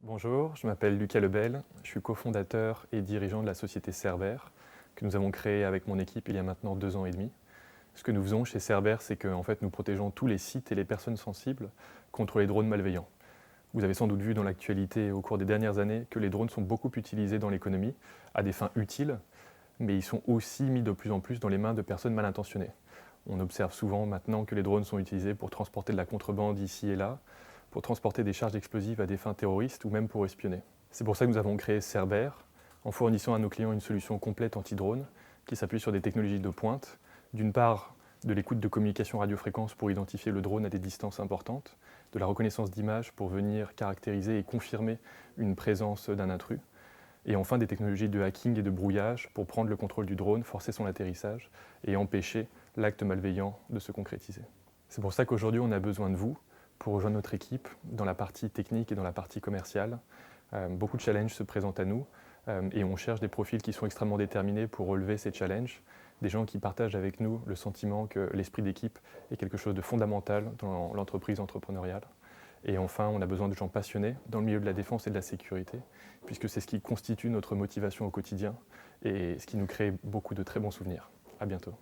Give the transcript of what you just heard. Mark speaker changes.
Speaker 1: Bonjour, je m'appelle Lucas Lebel, je suis cofondateur et dirigeant de la société Cerber, que nous avons créée avec mon équipe il y a maintenant 2 ans et demi. Ce que nous faisons chez Cerber, c'est que fait, nous protégeons tous les sites et les personnes sensibles contre les drones malveillants. Vous avez sans doute vu dans l'actualité au cours des dernières années que les drones sont beaucoup utilisés dans l'économie à des fins utiles, mais ils sont aussi mis de plus en plus dans les mains de personnes mal intentionnées. On observe souvent maintenant que les drones sont utilisés pour transporter de la contrebande ici et là, pour transporter des charges explosives à des fins terroristes ou même pour espionner. C'est pour ça que nous avons créé Cerber, en fournissant à nos clients une solution complète anti-drone qui s'appuie sur des technologies de pointe, d'une part de l'écoute de communication radiofréquence pour identifier le drone à des distances importantes, de la reconnaissance d'images pour venir caractériser et confirmer une présence d'un intrus, et enfin des technologies de hacking et de brouillage pour prendre le contrôle du drone, forcer son atterrissage et empêcher l'acte malveillant de se concrétiser. C'est pour ça qu'aujourd'hui on a besoin de vous pour rejoindre notre équipe dans la partie technique et dans la partie commerciale. Beaucoup de challenges se présentent à nous et on cherche des profils qui sont extrêmement déterminés pour relever ces challenges, des gens qui partagent avec nous le sentiment que l'esprit d'équipe est quelque chose de fondamental dans l'entreprise entrepreneuriale. Et enfin, on a besoin de gens passionnés dans le milieu de la défense et de la sécurité, puisque c'est ce qui constitue notre motivation au quotidien et ce qui nous crée beaucoup de très bons souvenirs. À bientôt.